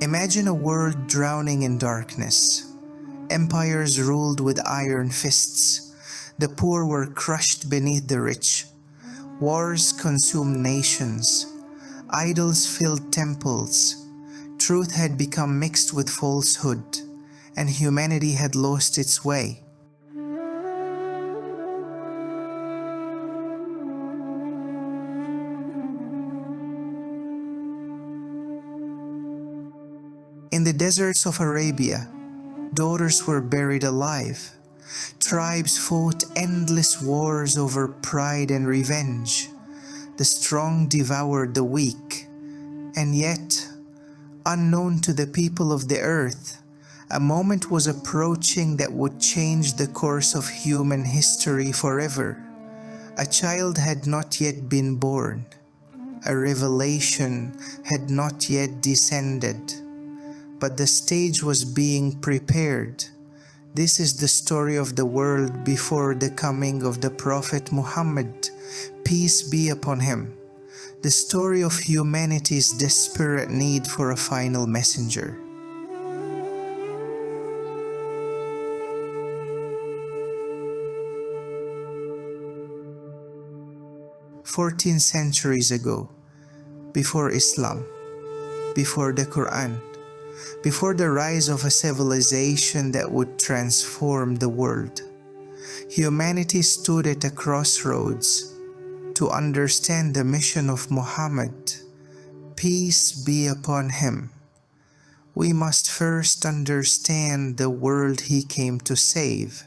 Imagine a world drowning in darkness. Empires ruled with iron fists. The poor were crushed beneath the rich. Wars consumed nations. Idols filled temples. Truth had become mixed with falsehood, and humanity had lost its way. In the deserts of Arabia, daughters were buried alive. Tribes fought endless wars over pride and revenge. The strong devoured the weak, and yet, unknown to the people of the earth, a moment was approaching that would change the course of human history forever. A child had not yet been born. A revelation had not yet descended. But the stage was being prepared. This is the story of the world before the coming of the Prophet Muhammad, peace be upon him. The story of humanity's desperate need for a final messenger. "14 centuries ago, before Islam, before the Qur'an, before the rise of a civilization that would transform the world, humanity stood at a crossroads to understand the mission of Muhammad, peace be upon him. We must first understand the world he came to save.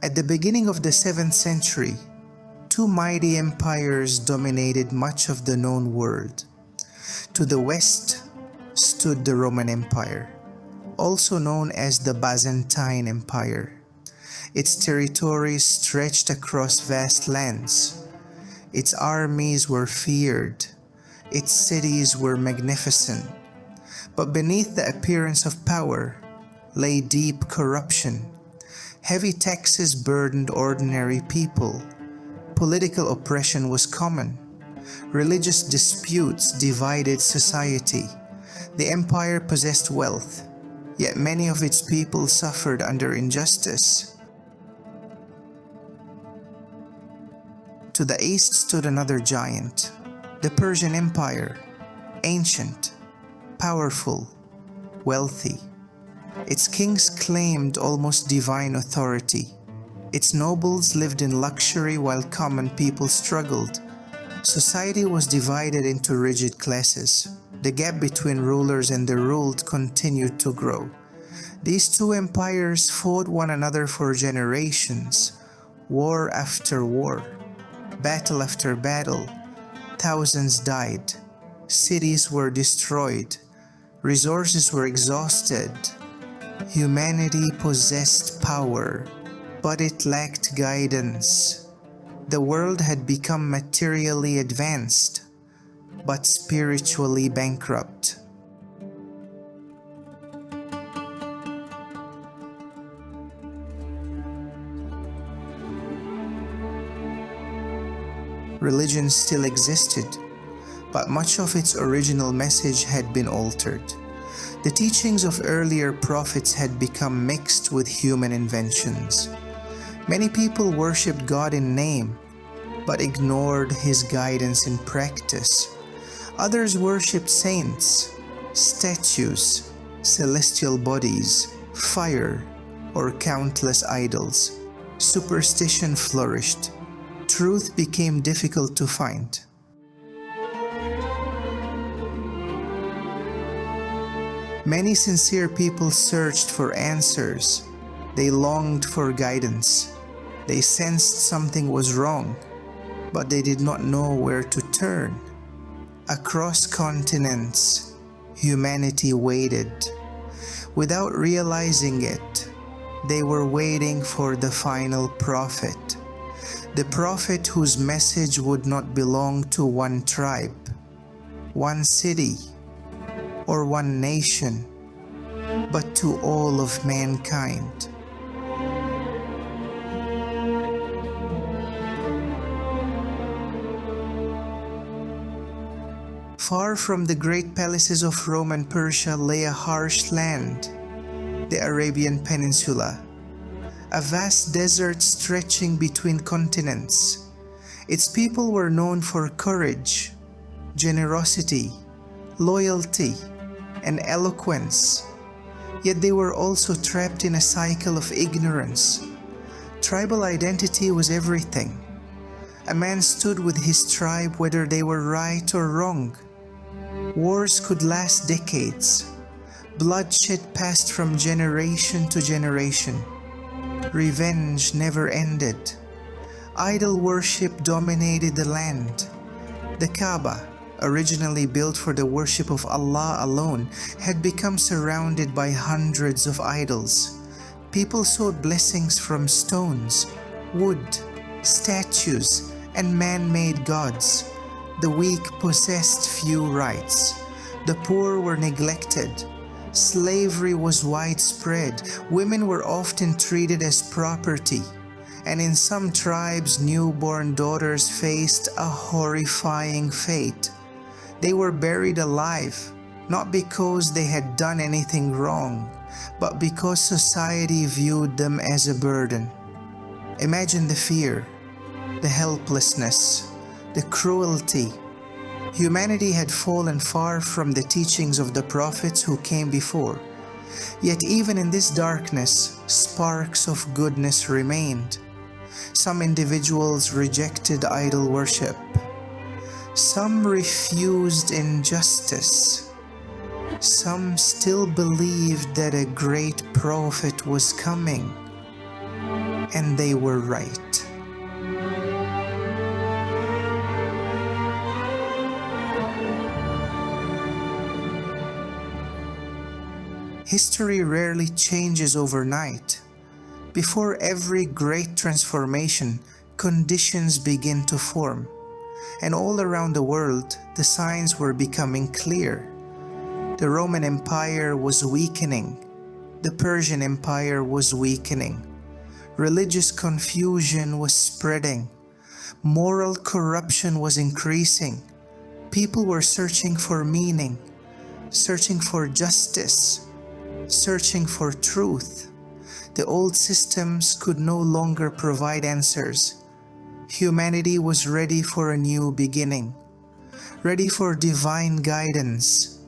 At the beginning of the 7th century, two mighty empires dominated much of the known world. To the west stood the Roman Empire, also known as the Byzantine Empire. Its territories stretched across vast lands. Its armies were feared. Its cities were magnificent. But beneath the appearance of power lay deep corruption. Heavy taxes burdened ordinary people. Political oppression was common. Religious disputes divided society. The empire possessed wealth, yet many of its people suffered under injustice. To the east stood another giant, the Persian Empire, ancient, powerful, wealthy. Its kings claimed almost divine authority. Its nobles lived in luxury while common people struggled. Society was divided into rigid classes. The gap between rulers and the ruled continued to grow. These two empires fought one another for generations, war after war, battle after battle. Thousands died. Cities were destroyed. Resources were exhausted. Humanity possessed power, but it lacked guidance. The world had become materially advanced, but spiritually bankrupt. Religion still existed, but much of its original message had been altered. The teachings of earlier prophets had become mixed with human inventions. Many people worshipped God in name, but ignored His guidance in practice. Others worshipped saints, statues, celestial bodies, fire, or countless idols. Superstition flourished. Truth became difficult to find. Many sincere people searched for answers. They longed for guidance. They sensed something was wrong, but they did not know where to turn. Across continents, humanity waited. Without realizing it, they were waiting for the final prophet. The prophet whose message would not belong to one tribe, one city, or one nation, but to all of mankind. Far from the great palaces of Rome and Persia lay a harsh land, the Arabian Peninsula, a vast desert stretching between continents. Its people were known for courage, generosity, loyalty, and eloquence. Yet they were also trapped in a cycle of ignorance. Tribal identity was everything. A man stood with his tribe whether they were right or wrong. Wars could last decades. Bloodshed passed from generation to generation. Revenge never ended. Idol worship dominated the land. The Kaaba, originally built for the worship of Allah alone, had become surrounded by hundreds of idols. People sought blessings from stones, wood, statues, and man-made gods. The weak possessed few rights. The poor were neglected. Slavery was widespread. Women were often treated as property. And in some tribes, newborn daughters faced a horrifying fate. They were buried alive, not because they had done anything wrong, but because society viewed them as a burden. Imagine the fear, the helplessness, the cruelty. Humanity had fallen far from the teachings of the prophets who came before. Yet even in this darkness, sparks of goodness remained. Some individuals rejected idol worship. Some refused injustice. Some still believed that a great prophet was coming. And they were right. History rarely changes overnight. Before every great transformation, conditions begin to form. And all around the world, the signs were becoming clear. The Roman Empire was weakening. The Persian Empire was weakening. Religious confusion was spreading. Moral corruption was increasing. People were searching for meaning, searching for justice, searching for truth. The old systems could no longer provide answers. Humanity was ready for a new beginning, ready for divine guidance,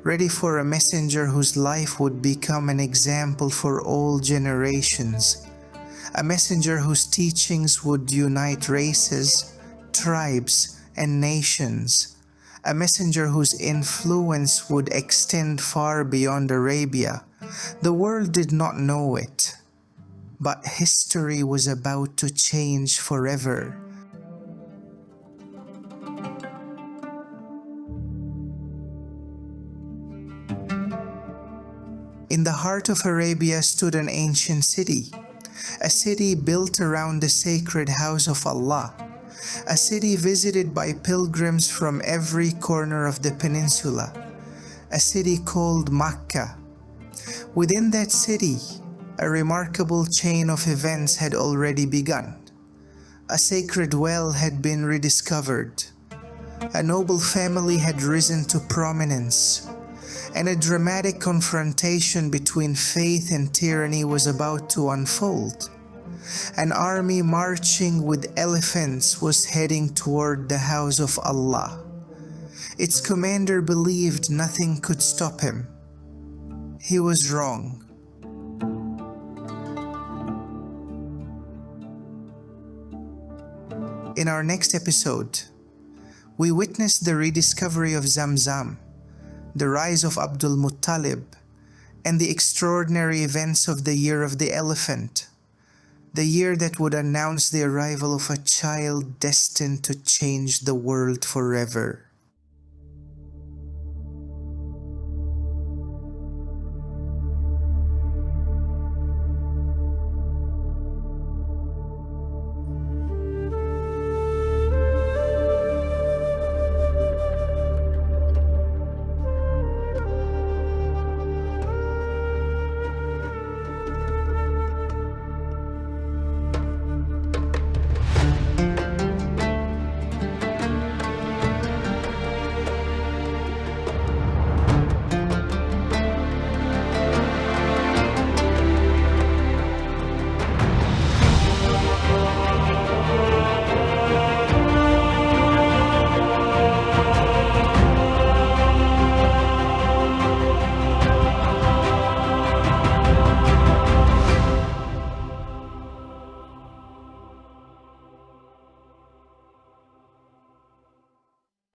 ready for a messenger whose life would become an example for all generations, a messenger whose teachings would unite races, tribes, and nations, a messenger whose influence would extend far beyond Arabia. The world did not know it, but history was about to change forever. In the heart of Arabia stood an ancient city, a city built around the sacred house of Allah, a city visited by pilgrims from every corner of the peninsula, a city called Makkah. Within that city, a remarkable chain of events had already begun. A sacred well had been rediscovered. A noble family had risen to prominence. And a dramatic confrontation between faith and tyranny was about to unfold. An army marching with elephants was heading toward the house of Allah. Its commander believed nothing could stop him. He was wrong. In our next episode, we witness the rediscovery of Zamzam, the rise of Abdul Muttalib, and the extraordinary events of the Year of the Elephant, the year that would announce the arrival of a child destined to change the world forever.